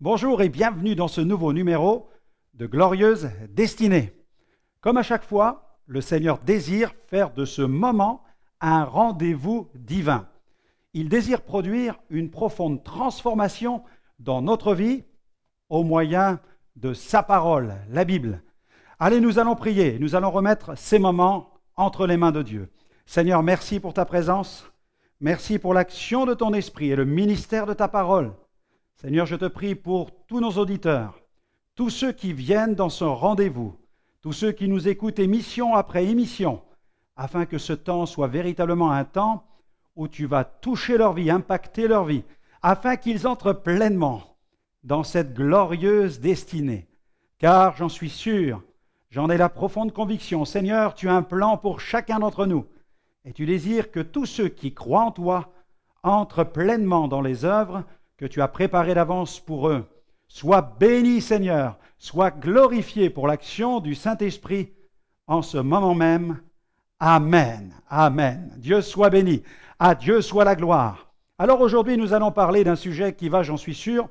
Bonjour et bienvenue dans ce nouveau numéro de Glorieuse Destinée. Comme à chaque fois, le Seigneur désire faire de ce moment un rendez-vous divin. Il désire produire une profonde transformation dans notre vie au moyen de sa parole, la Bible. Allez, nous allons prier, nous allons remettre ces moments entre les mains de Dieu. Seigneur, merci pour ta présence, merci pour l'action de ton esprit et le ministère de ta parole. Seigneur, je te prie pour tous nos auditeurs, tous ceux qui viennent dans ce rendez-vous, tous ceux qui nous écoutent émission après émission, afin que ce temps soit véritablement un temps où tu vas toucher leur vie, impacter leur vie, afin qu'ils entrent pleinement dans cette glorieuse destinée. Car j'en suis sûr, j'en ai la profonde conviction, Seigneur, tu as un plan pour chacun d'entre nous, et tu désires que tous ceux qui croient en toi entrent pleinement dans les œuvres que tu as préparées d'avance pour eux. Sois béni, Seigneur, sois glorifié pour l'action du Saint-Esprit en ce moment même. Amen. Amen. Dieu soit béni. À Dieu soit la gloire. Alors aujourd'hui, nous allons parler d'un sujet qui va, j'en suis sûr,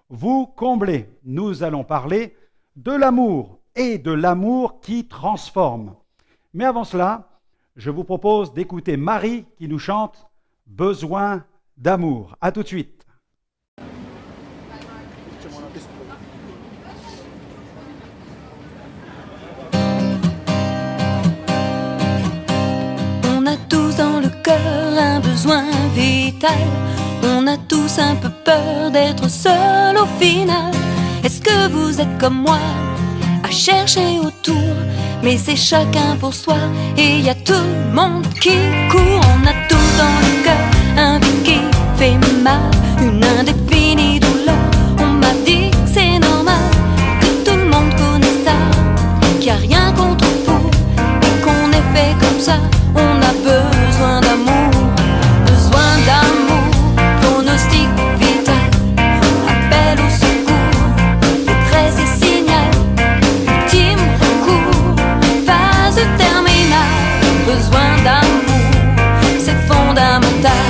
vous combler. Nous allons parler de l'amour et de l'amour qui transforme. Mais avant cela, je vous propose d'écouter Marie qui nous chante « Besoin d'amour ». À tout de suite. On a tous dans le cœur un besoin vital. On a tous un peu peur d'être seul au final. Est-ce que vous êtes comme moi à chercher autour? Mais c'est chacun pour soi et y a tout le monde qui court. On a tous dans le cœur un vide qui fait mal, une indéfinie douleur. On m'a dit que c'est normal, que tout le monde connaît ça, qu'il n'y a rien contre pour et qu'on est fait comme ça. On a besoin d'amour, pronostic vital, appel au secours, détresse et signal, ultime recours, phase terminale, besoin d'amour, c'est fondamental.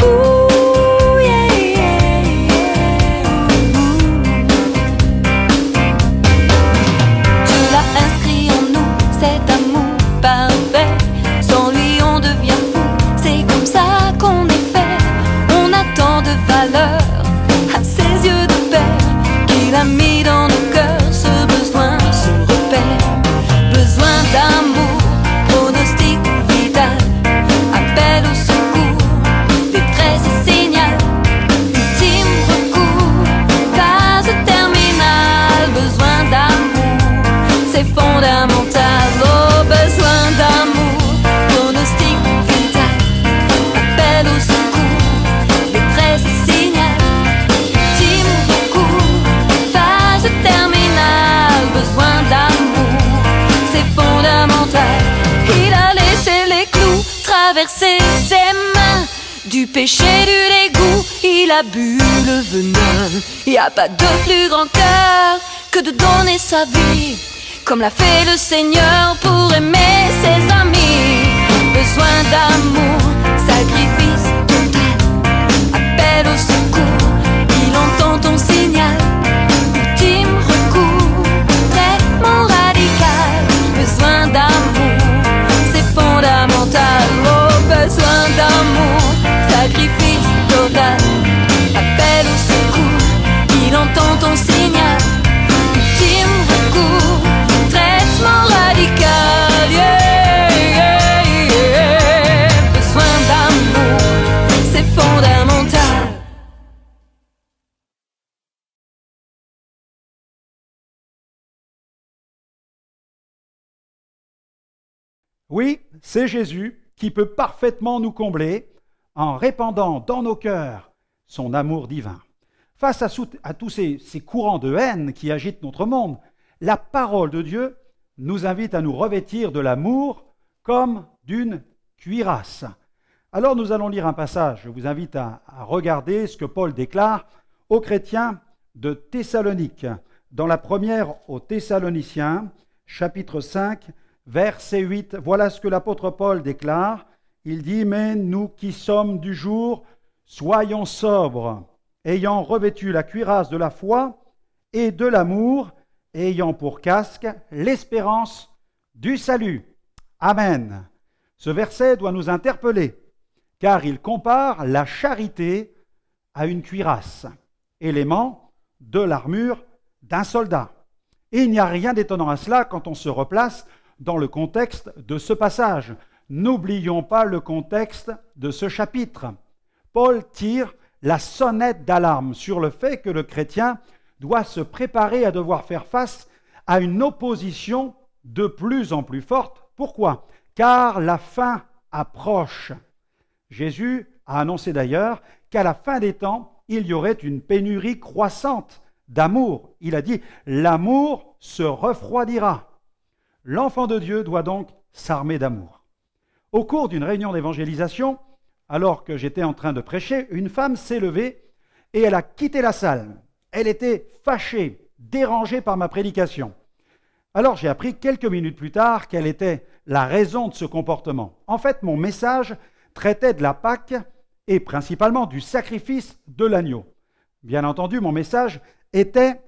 Ouh, yeah, yeah, yeah. Dieu l'a inscrit en nous, cet amour parfait. Sans lui on devient fou, c'est comme ça qu'on est fait. On a tant de valeur à ses yeux de père, qu'il a mis dans nos cœurs ce besoin, ce repère. Besoin d'amour, pronostic vital, appel au secours, détresse et signal, ultime recours, phase terminale. Besoin d'amour, c'est fondamental. Oh, besoin d'amour, pronostic vital, appel au secours, détresse et signal, ultime recours, phase terminale. Besoin d'amour, c'est fondamental. Il a laissé les clous traverser ses mains, du péché, du dégoût, il a bu le venin. Y a pas de plus grand cœur que de donner sa vie, comme l'a fait le Seigneur pour aimer ses amis. Besoin d'amour, sacrifice total, appel au secours, il entend ton signal, ultime recours, traitement radical. Besoin d'amour, c'est fondamental. Oh, besoin d'amour, sacrifice total, appel au secours, il entend ton signal, ultime recours, traitement radical. Yeah, yeah, yeah. Besoin d'amour, c'est fondamental. Oui, c'est Jésus qui peut parfaitement nous combler en répandant dans nos cœurs son amour divin. Face à tous ces courants de haine qui agitent notre monde, la parole de Dieu nous invite à nous revêtir de l'amour comme d'une cuirasse. Alors nous allons lire un passage. Je vous invite à regarder ce que Paul déclare aux chrétiens de Thessalonique, dans la première aux Thessaloniciens, chapitre 5, verset 8. Voilà ce que l'apôtre Paul déclare. Il dit « Mais nous qui sommes du jour, soyons sobres, ayant revêtu la cuirasse de la foi et de l'amour, ayant pour casque l'espérance du salut. Amen. Ce verset doit nous interpeller, car il compare la charité à une cuirasse, élément de l'armure d'un soldat. Et il n'y a rien d'étonnant à cela quand on se replace dans le contexte de ce passage. N'oublions pas le contexte de ce chapitre. Paul tire la sonnette d'alarme sur le fait que le chrétien doit se préparer à devoir faire face à une opposition de plus en plus forte. Pourquoi ? Car la fin approche. Jésus a annoncé d'ailleurs qu'à la fin des temps, il y aurait une pénurie croissante d'amour. Il a dit « l'amour se refroidira ». L'enfant de Dieu doit donc s'armer d'amour. Au cours d'une réunion d'évangélisation, alors que j'étais en train de prêcher, une femme s'est levée et elle a quitté la salle. Elle était fâchée, dérangée par ma prédication. Alors j'ai appris quelques minutes plus tard quelle était la raison de ce comportement. En fait, mon message traitait de la Pâque et principalement du sacrifice de l'agneau. Bien entendu, mon message était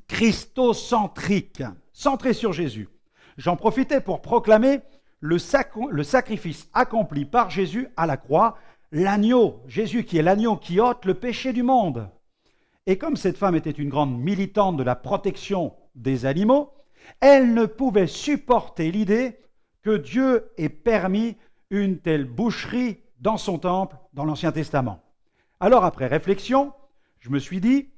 christocentrique, centré sur Jésus. J'en profitais pour proclamer le sacrifice accompli par Jésus à la croix, l'agneau, Jésus qui est l'agneau qui ôte le péché du monde. Et comme cette femme était une grande militante de la protection des animaux, elle ne pouvait supporter l'idée que Dieu ait permis une telle boucherie dans son temple, dans l'Ancien Testament. Alors après réflexion, je me suis dit,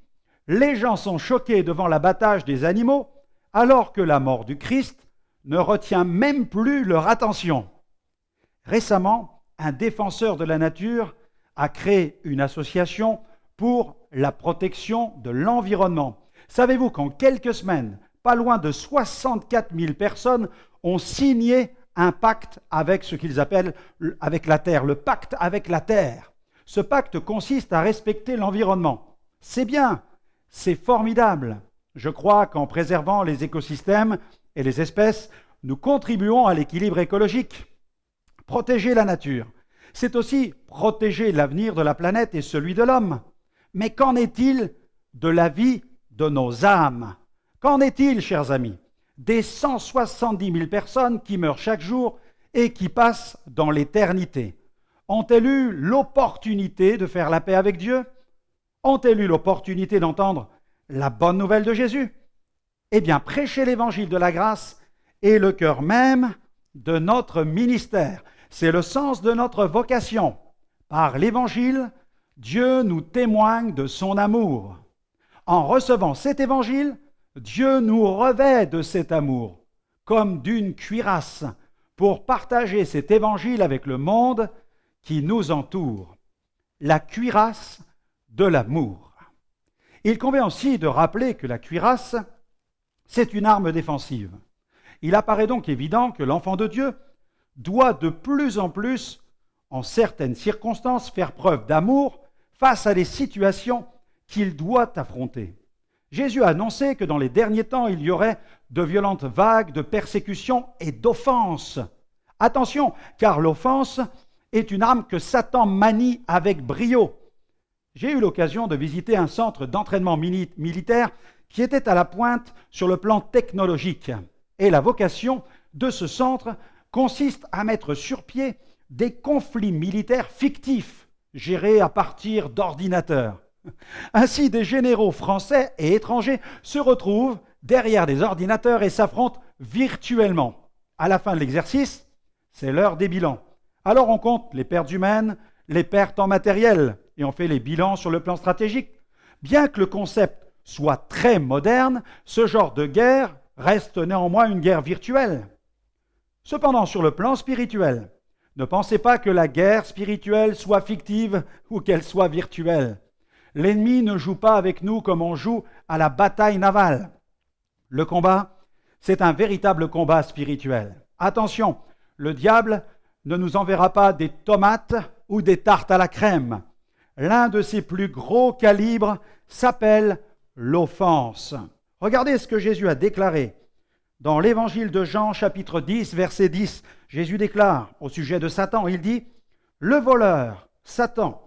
les gens sont choqués devant l'abattage des animaux, alors que la mort du Christ ne retient même plus leur attention. Récemment, un défenseur de la nature a créé une association pour la protection de l'environnement. Savez-vous qu'en quelques semaines, pas loin de 64 000 personnes ont signé un pacte avec ce qu'ils appellent avec la Terre, le pacte avec la Terre. Ce pacte consiste à respecter l'environnement. C'est bien, c'est formidable. Je crois qu'en préservant les écosystèmes et les espèces, nous contribuons à l'équilibre écologique. Protéger la nature, c'est aussi protéger l'avenir de la planète et celui de l'homme. Mais qu'en est-il de la vie de nos âmes ? Qu'en est-il, chers amis, des 170 000 personnes qui meurent chaque jour et qui passent dans l'éternité? Ont-elles eu l'opportunité de faire la paix avec Dieu? Ont-elles eu l'opportunité d'entendre la bonne nouvelle de Jésus? Eh bien, prêcher l'évangile de la grâce est le cœur même de notre ministère. C'est le sens de notre vocation. Par l'évangile, Dieu nous témoigne de son amour. En recevant cet évangile, Dieu nous revêt de cet amour, comme d'une cuirasse, pour partager cet évangile avec le monde qui nous entoure. La cuirasse de l'amour. Il convient aussi de rappeler que la cuirasse, c'est une arme défensive. Il apparaît donc évident que l'enfant de Dieu doit de plus en plus, en certaines circonstances, faire preuve d'amour face à des situations qu'il doit affronter. Jésus a annoncé que dans les derniers temps, il y aurait de violentes vagues de persécutions et d'offenses. Attention, car l'offense est une arme que Satan manie avec brio. J'ai eu l'occasion de visiter un centre d'entraînement militaire qui était à la pointe sur le plan technologique. Et la vocation de ce centre consiste à mettre sur pied des conflits militaires fictifs, gérés à partir d'ordinateurs. Ainsi, des généraux français et étrangers se retrouvent derrière des ordinateurs et s'affrontent virtuellement. À la fin de l'exercice, c'est l'heure des bilans. Alors on compte les pertes humaines, les pertes en matériel, et on fait les bilans sur le plan stratégique. Bien que le concept soit très moderne, ce genre de guerre reste néanmoins une guerre virtuelle. Cependant, sur le plan spirituel, ne pensez pas que la guerre spirituelle soit fictive ou qu'elle soit virtuelle. L'ennemi ne joue pas avec nous comme on joue à la bataille navale. Le combat, c'est un véritable combat spirituel. Attention, le diable ne nous enverra pas des tomates ou des tartes à la crème. L'un de ses plus gros calibres s'appelle l'offense. Regardez ce que Jésus a déclaré. Dans l'évangile de Jean, chapitre 10, verset 10, Jésus déclare au sujet de Satan, il dit « Le voleur, Satan,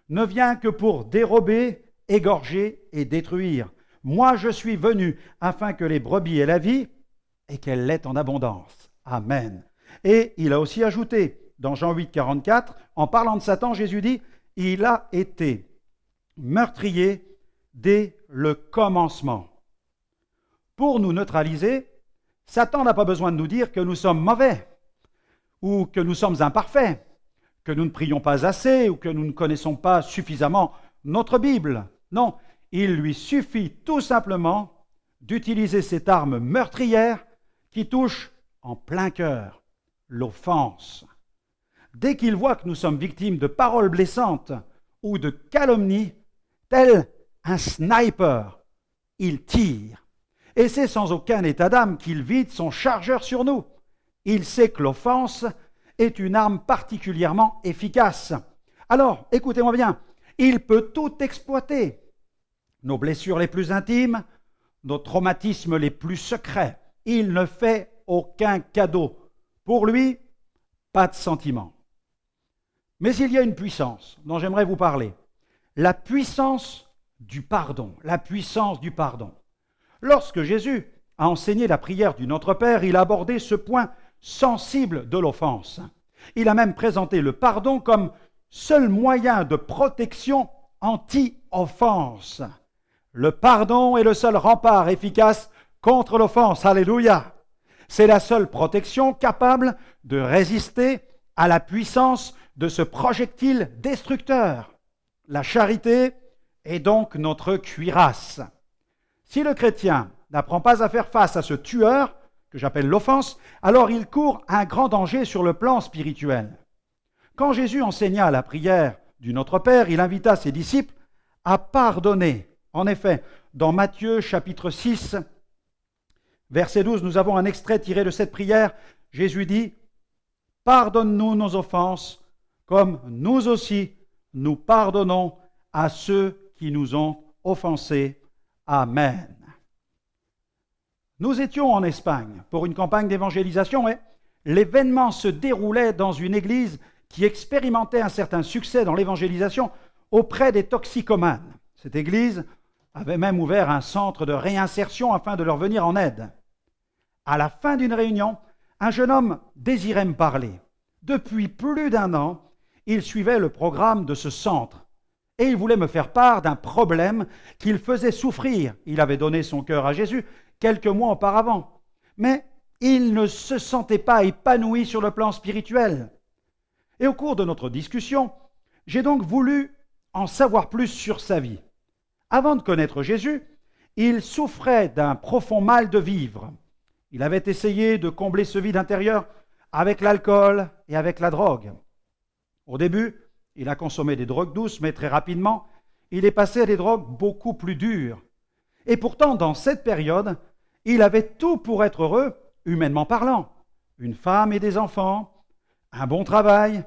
ne vient que pour dérober, égorger et détruire. Moi, je suis venu afin que les brebis aient la vie et qu'elle l'ait en abondance. Amen. Et il a aussi ajouté, dans Jean 8, 44, en parlant de Satan, Jésus dit, « Il a été meurtrier dès le commencement. » Pour nous neutraliser, Satan n'a pas besoin de nous dire que nous sommes mauvais ou que nous sommes imparfaits, que nous ne prions pas assez ou que nous ne connaissons pas suffisamment notre Bible. Non, il lui suffit tout simplement d'utiliser cette arme meurtrière qui touche en plein cœur, l'offense. Dès qu'il voit que nous sommes victimes de paroles blessantes ou de calomnies, tel un sniper, il tire. Et c'est sans aucun état d'âme qu'il vide son chargeur sur nous. Il sait que l'offense est une arme particulièrement efficace. Alors, écoutez-moi bien, il peut tout exploiter. Nos blessures les plus intimes, nos traumatismes les plus secrets. Il ne fait aucun cadeau. Pour lui, pas de sentiment. Mais il y a une puissance dont j'aimerais vous parler. La puissance du pardon. La puissance du pardon. Lorsque Jésus a enseigné la prière du Notre Père, il a abordé ce point sensible de l'offense. Il a même présenté le pardon comme seul moyen de protection anti-offense. Le pardon est le seul rempart efficace contre l'offense. Alléluia! C'est la seule protection capable de résister à la puissance de ce projectile destructeur. La charité est donc notre cuirasse. Si le chrétien n'apprend pas à faire face à ce tueur, que j'appelle l'offense, alors il court un grand danger sur le plan spirituel. Quand Jésus enseigna la prière du Notre Père, il invita ses disciples à pardonner. En effet, dans Matthieu chapitre 6, verset 12, nous avons un extrait tiré de cette prière. Jésus dit « Pardonne-nous nos offenses, comme nous aussi nous pardonnons à ceux qui nous ont offensés. Amen. » Nous étions en Espagne pour une campagne d'évangélisation et l'événement se déroulait dans une église qui expérimentait un certain succès dans l'évangélisation auprès des toxicomanes. Cette église avait même ouvert un centre de réinsertion afin de leur venir en aide. À la fin d'une réunion, un jeune homme désirait me parler. Depuis plus d'1 an, il suivait le programme de ce centre et il voulait me faire part d'un problème qu'il faisait souffrir. Il avait donné son cœur à Jésus quelques mois auparavant, mais il ne se sentait pas épanoui sur le plan spirituel. Et au cours de notre discussion, j'ai donc voulu en savoir plus sur sa vie. Avant de connaître Jésus, il souffrait d'un profond mal de vivre. Il avait essayé de combler ce vide intérieur avec l'alcool et avec la drogue. Au début, il a consommé des drogues douces, mais très rapidement, il est passé à des drogues beaucoup plus dures. Et pourtant, dans cette période, il avait tout pour être heureux, humainement parlant. Une femme et des enfants, un bon travail,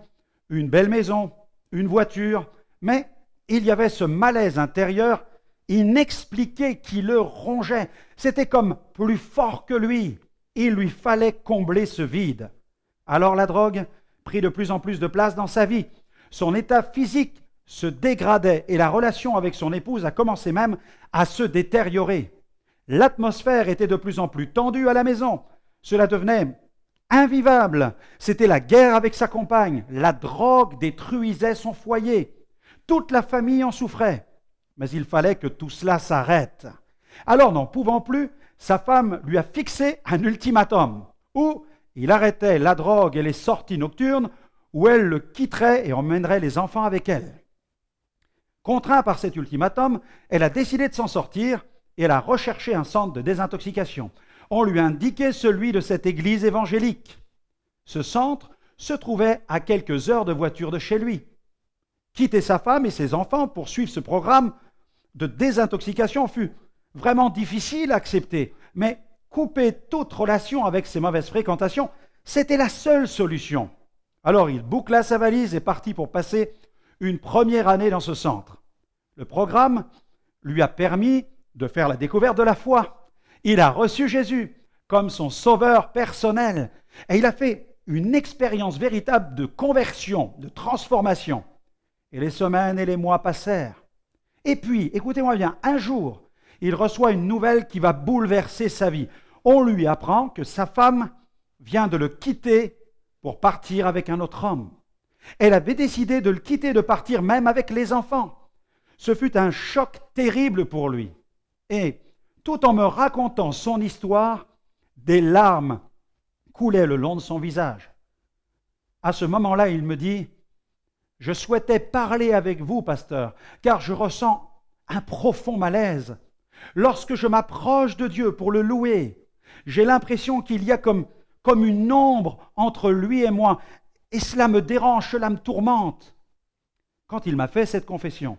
une belle maison, une voiture. Mais il y avait ce malaise intérieur inexpliqué qui le rongeait. C'était comme plus fort que lui. Il lui fallait combler ce vide. Alors la drogue prit de plus en plus de place dans sa vie. Son état physique se dégradait et la relation avec son épouse a commencé même à se détériorer. L'atmosphère était de plus en plus tendue à la maison. Cela devenait invivable. C'était la guerre avec sa compagne. La drogue détruisait son foyer. Toute la famille en souffrait. Mais il fallait que tout cela s'arrête. Alors, n'en pouvant plus, sa femme lui a fixé un ultimatum où il arrêtait la drogue et les sorties nocturnes, où elle le quitterait et emmènerait les enfants avec elle. Contraint par cet ultimatum, elle a décidé de s'en sortir et elle a recherché un centre de désintoxication. On lui a indiqué celui de cette église évangélique. Ce centre se trouvait à quelques heures de voiture de chez lui. Quitter sa femme et ses enfants pour suivre ce programme de désintoxication fut vraiment difficile à accepter, mais couper toute relation avec ses mauvaises fréquentations, c'était la seule solution. Alors il boucla sa valise et partit pour passer une première année dans ce centre. Le programme lui a permis de faire la découverte de la foi. Il a reçu Jésus comme son sauveur personnel et il a fait une expérience véritable de conversion, de transformation. Et les semaines et les mois passèrent. Et puis, écoutez-moi bien, un jour, il reçoit une nouvelle qui va bouleverser sa vie. On lui apprend que sa femme vient de le quitter pour partir avec un autre homme. Elle avait décidé de le quitter, de partir même avec les enfants. Ce fut un choc terrible pour lui. Et tout en me racontant son histoire, des larmes coulaient le long de son visage. À ce moment-là, il me dit, « Je souhaitais parler avec vous, pasteur, car je ressens un profond malaise. Lorsque je m'approche de Dieu pour le louer, j'ai l'impression qu'il y a comme une ombre entre lui et moi, et cela me dérange, cela me tourmente. » Quand il m'a fait cette confession,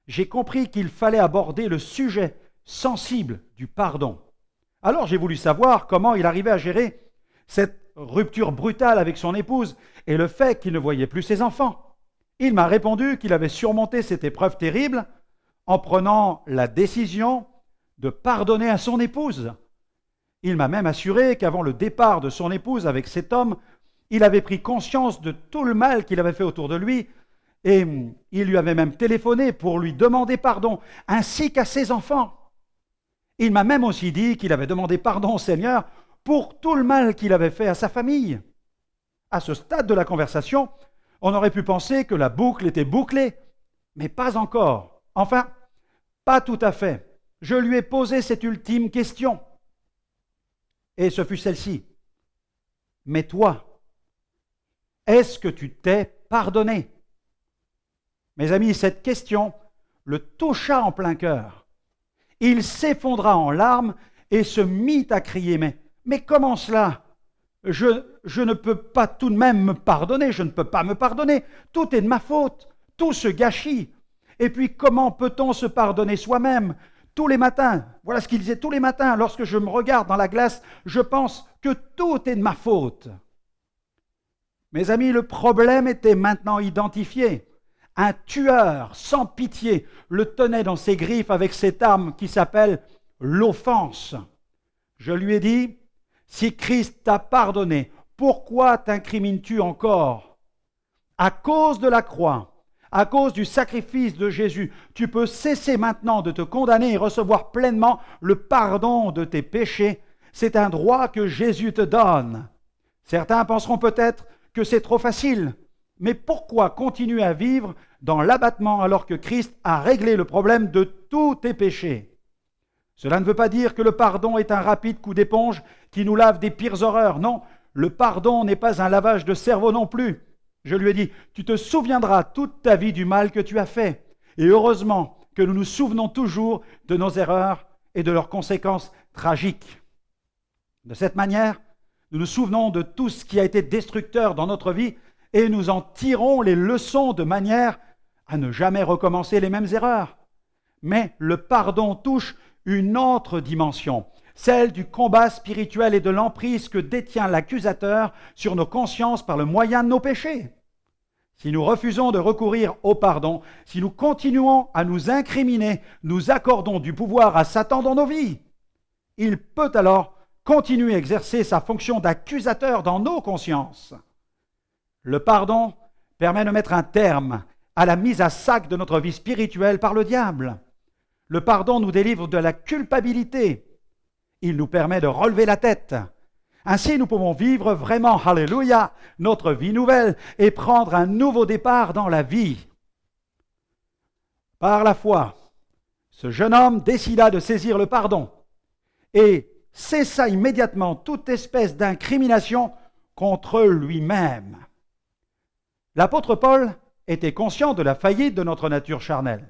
j'ai compris qu'il fallait aborder le sujet sensible du pardon. Alors j'ai voulu savoir comment il arrivait à gérer cette rupture brutale avec son épouse et le fait qu'il ne voyait plus ses enfants. Il m'a répondu qu'il avait surmonté cette épreuve terrible en prenant la décision de pardonner à son épouse. Il m'a même assuré qu'avant le départ de son épouse avec cet homme, il avait pris conscience de tout le mal qu'il avait fait autour de lui et il lui avait même téléphoné pour lui demander pardon, ainsi qu'à ses enfants. Il m'a même aussi dit qu'il avait demandé pardon au Seigneur pour tout le mal qu'il avait fait à sa famille. À ce stade de la conversation, on aurait pu penser que la boucle était bouclée, mais pas encore. Enfin, pas tout à fait. Je lui ai posé cette ultime question. Et ce fut celle-ci. Mais toi, est-ce que tu t'es pardonné? Mes amis, cette question le toucha en plein cœur. Il s'effondra en larmes et se mit à crier, mais comment cela? Je ne peux pas tout de même me pardonner, je ne peux pas me pardonner, tout est de ma faute, tout se gâchit. Et puis comment peut-on se pardonner soi-même? Tous les matins, voilà ce qu'il disait, tous les matins, lorsque je me regarde dans la glace, je pense que tout est de ma faute. Mes amis, le problème était maintenant identifié. Un tueur sans pitié le tenait dans ses griffes avec cette arme qui s'appelle l'offense. Je lui ai dit, si Christ t'a pardonné, pourquoi t'incrimines-tu encore? À cause de la croix, à cause du sacrifice de Jésus, tu peux cesser maintenant de te condamner et recevoir pleinement le pardon de tes péchés. C'est un droit que Jésus te donne. Certains penseront peut-être que c'est trop facile. Mais pourquoi continuer à vivre dans l'abattement alors que Christ a réglé le problème de tous tes péchés? Cela ne veut pas dire que le pardon est un rapide coup d'éponge qui nous lave des pires horreurs. Non, le pardon n'est pas un lavage de cerveau non plus. Je lui ai dit, tu te souviendras toute ta vie du mal que tu as fait. Et heureusement que nous nous souvenons toujours de nos erreurs et de leurs conséquences tragiques. De cette manière, nous nous souvenons de tout ce qui a été destructeur dans notre vie et nous en tirons les leçons de manière à ne jamais recommencer les mêmes erreurs. Mais le pardon touche une autre dimension, celle du combat spirituel et de l'emprise que détient l'accusateur sur nos consciences par le moyen de nos péchés. Si nous refusons de recourir au pardon, si nous continuons à nous incriminer, nous accordons du pouvoir à Satan dans nos vies. Il peut alors continuer à exercer sa fonction d'accusateur dans nos consciences. Le pardon permet de mettre un terme à la mise à sac de notre vie spirituelle par le diable. Le pardon nous délivre de la culpabilité. Il nous permet de relever la tête. Ainsi, nous pouvons vivre vraiment, alléluia, notre vie nouvelle et prendre un nouveau départ dans la vie. Par la foi, ce jeune homme décida de saisir le pardon et cessa immédiatement toute espèce d'incrimination contre lui-même. L'apôtre Paul était conscient de la faillite de notre nature charnelle.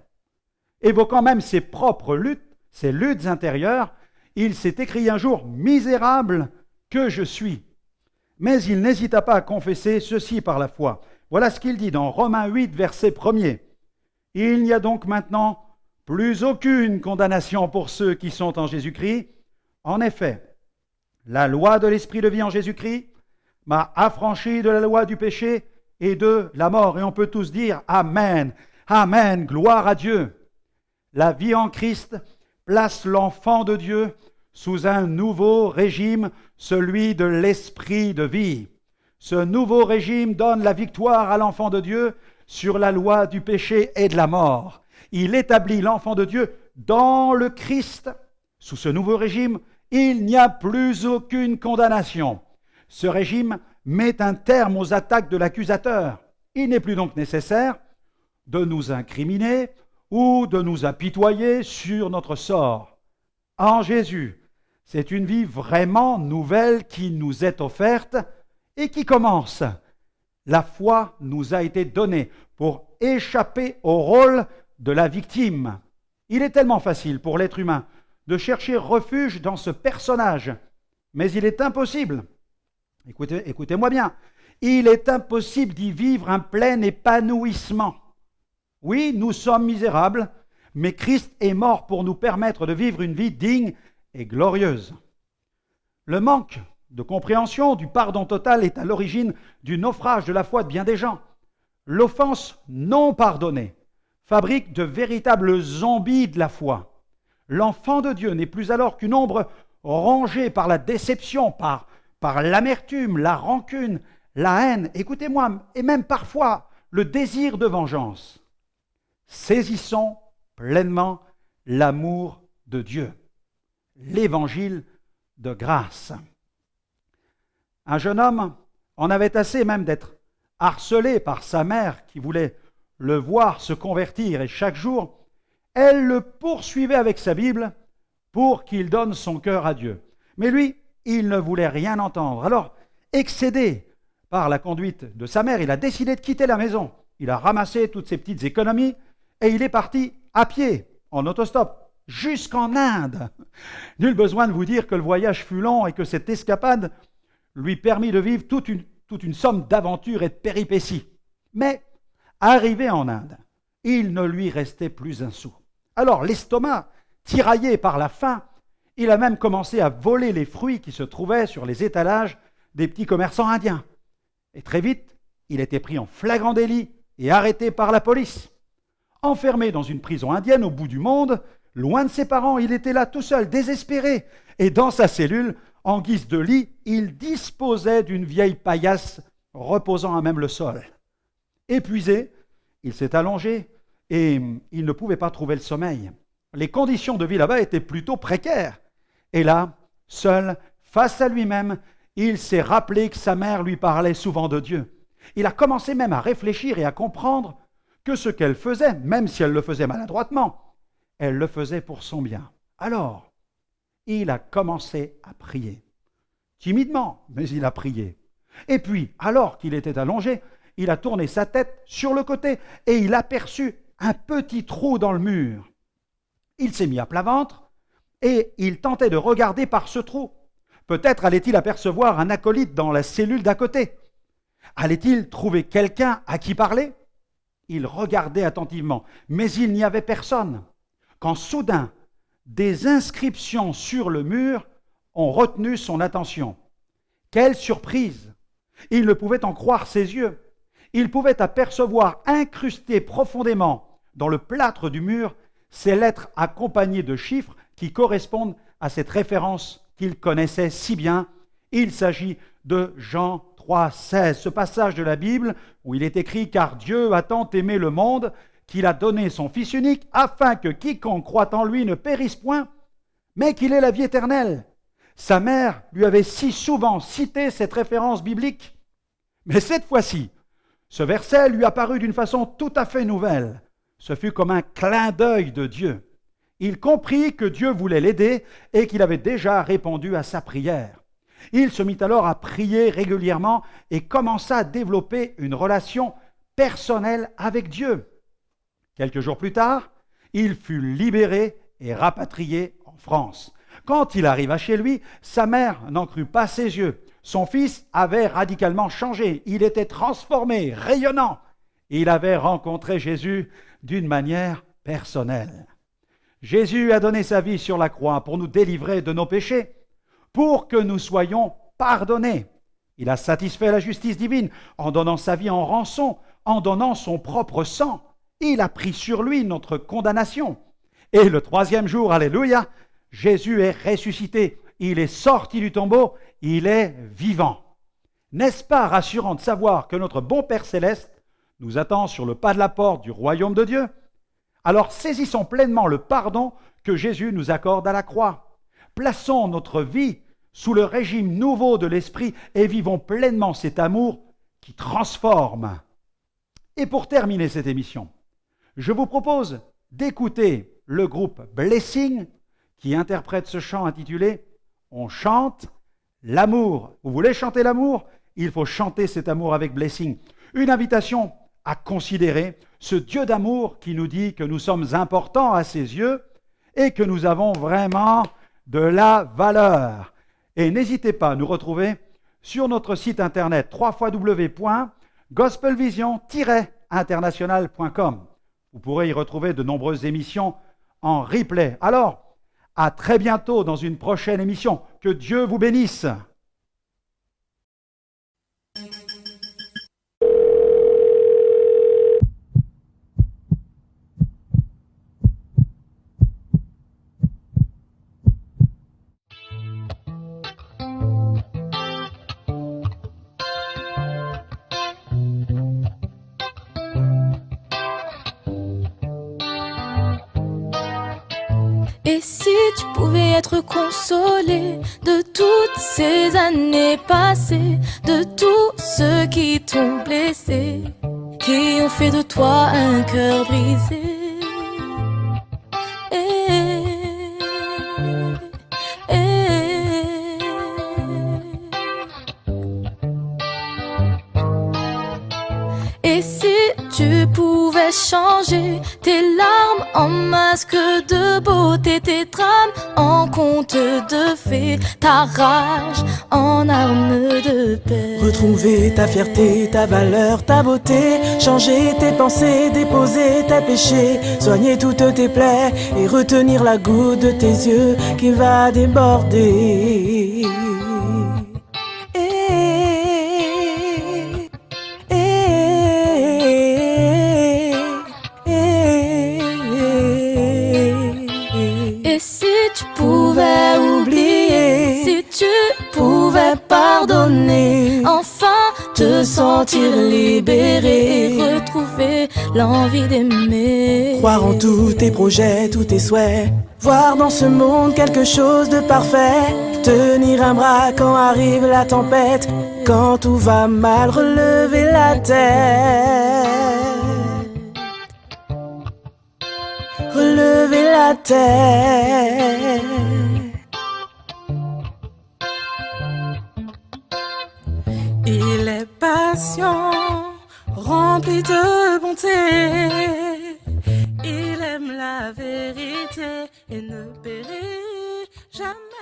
Évoquant même ses propres luttes, ses luttes intérieures, il s'est écrié un jour « Misérable que je suis ». Mais il n'hésita pas à confesser ceci par la foi. Voilà ce qu'il dit dans Romains 8, verset 1er. « Il n'y a donc maintenant plus aucune condamnation pour ceux qui sont en Jésus-Christ. En effet, la loi de l'esprit de vie en Jésus-Christ m'a affranchi de la loi du péché et de la mort. » Et on peut tous dire « Amen, Amen, gloire à Dieu ». La vie en Christ place l'enfant de Dieu sous un nouveau régime, celui de l'esprit de vie. Ce nouveau régime donne la victoire à l'enfant de Dieu sur la loi du péché et de la mort. Il établit l'enfant de Dieu dans le Christ. Sous ce nouveau régime, il n'y a plus aucune condamnation. Ce régime met un terme aux attaques de l'accusateur. Il n'est plus donc nécessaire de nous incriminer ou de nous apitoyer sur notre sort. En Jésus, c'est une vie vraiment nouvelle qui nous est offerte et qui commence. La foi nous a été donnée pour échapper au rôle de la victime. Il est tellement facile pour l'être humain de chercher refuge dans ce personnage, mais il est impossible, écoutez-moi bien, il est impossible d'y vivre un plein épanouissement. Oui, nous sommes misérables, mais Christ est mort pour nous permettre de vivre une vie digne et glorieuse. Le manque de compréhension du pardon total est à l'origine du naufrage de la foi de bien des gens. L'offense non pardonnée fabrique de véritables zombies de la foi. L'enfant de Dieu n'est plus alors qu'une ombre rongée par la déception, par l'amertume, la rancune, la haine, écoutez-moi, et même parfois le désir de vengeance. Saisissons pleinement l'amour de Dieu, l'évangile de grâce. Un jeune homme en avait assez même d'être harcelé par sa mère qui voulait le voir se convertir et chaque jour, elle le poursuivait avec sa Bible pour qu'il donne son cœur à Dieu. Mais lui, il ne voulait rien entendre. Alors, excédé par la conduite de sa mère, il a décidé de quitter la maison. Il a ramassé toutes ses petites économies et il est parti à pied, en autostop, jusqu'en Inde. Nul besoin de vous dire que le voyage fut long et que cette escapade lui permit de vivre toute une somme d'aventures et de péripéties. Mais, arrivé en Inde, il ne lui restait plus un sou. Alors, l'estomac, tiraillé par la faim, il a même commencé à voler les fruits qui se trouvaient sur les étalages des petits commerçants indiens. Et très vite, il était pris en flagrant délit et arrêté par la police. Enfermé dans une prison indienne au bout du monde, loin de ses parents, il était là tout seul, désespéré. Et dans sa cellule, en guise de lit, il disposait d'une vieille paillasse reposant à même le sol. Épuisé, il s'est allongé et il ne pouvait pas trouver le sommeil. Les conditions de vie là-bas étaient plutôt précaires. Et là, seul, face à lui-même, il s'est rappelé que sa mère lui parlait souvent de Dieu. Il a commencé même à réfléchir et à comprendre que ce qu'elle faisait, même si elle le faisait maladroitement, elle le faisait pour son bien. Alors, il a commencé à prier. Timidement, mais il a prié. Et puis, alors qu'il était allongé, il a tourné sa tête sur le côté et il aperçut un petit trou dans le mur. Il s'est mis à plat ventre et il tentait de regarder par ce trou. Peut-être allait-il apercevoir un acolyte dans la cellule d'à côté. Allait-il trouver quelqu'un à qui parler? Il regardait attentivement, mais il n'y avait personne. Quand soudain, des inscriptions sur le mur ont retenu son attention. Quelle surprise! Il ne pouvait en croire ses yeux. Il pouvait apercevoir incrustées profondément dans le plâtre du mur ces lettres accompagnées de chiffres qui correspondent à cette référence qu'il connaissait si bien. Il s'agit de Jean 3,16, ce passage de la Bible où il est écrit « Car Dieu a tant aimé le monde qu'il a donné son Fils unique, afin que quiconque croit en lui ne périsse point, mais qu'il ait la vie éternelle. » Sa mère lui avait si souvent cité cette référence biblique. Mais cette fois-ci, ce verset lui apparut d'une façon tout à fait nouvelle. Ce fut comme un clin d'œil de Dieu. Il comprit que Dieu voulait l'aider et qu'il avait déjà répondu à sa prière. Il se mit alors à prier régulièrement et commença à développer une relation personnelle avec Dieu. Quelques jours plus tard, il fut libéré et rapatrié en France. Quand il arriva chez lui, sa mère n'en crut pas ses yeux. Son fils avait radicalement changé. Il était transformé, rayonnant. Il avait rencontré Jésus d'une manière personnelle. Jésus a donné sa vie sur la croix pour nous délivrer de nos péchés, pour que nous soyons pardonnés. Il a satisfait la justice divine en donnant sa vie en rançon, en donnant son propre sang. Il a pris sur lui notre condamnation. Et le troisième jour, alléluia, Jésus est ressuscité. Il est sorti du tombeau, il est vivant. N'est-ce pas rassurant de savoir que notre bon Père céleste nous attend sur le pas de la porte du royaume de Dieu? Alors saisissons pleinement le pardon que Jésus nous accorde à la croix. Plaçons notre vie sous le régime nouveau de l'Esprit et vivons pleinement cet amour qui transforme. Et pour terminer cette émission, je vous propose d'écouter le groupe Blessing qui interprète ce chant intitulé « On chante l'amour ». Vous voulez chanter l'amour? Il faut chanter cet amour avec Blessing. Une invitation à considérer ce Dieu d'amour qui nous dit que nous sommes importants à ses yeux et que nous avons vraiment de la valeur. Et n'hésitez pas à nous retrouver sur notre site internet www.gospelvision-international.com. Vous pourrez y retrouver de nombreuses émissions en replay. Alors, à très bientôt dans une prochaine émission. Que Dieu vous bénisse. Et si tu pouvais être consolé de toutes ces années passées, de tous ceux qui t'ont blessé, qui ont fait de toi un cœur brisé. Et si tu pouvais changer tes larmes en masque de beauté, tes drames en conte de fées, ta rage en arme de paix. Retrouver ta fierté, ta valeur, ta beauté, changer tes pensées, déposer tes péchés, soigner toutes tes plaies et retenir la goutte de tes yeux qui va déborder. Et si tu pouvais oublier, si tu pouvais pardonner, enfin te sentir libéré et retrouver l'envie d'aimer. Croire en tous tes projets, tous tes souhaits, voir dans ce monde quelque chose de parfait, tenir un bras quand arrive la tempête, quand tout va mal, relever la tête. Relever la tête. Il est patient, rempli de bonté. Il aime la vérité et ne périt jamais.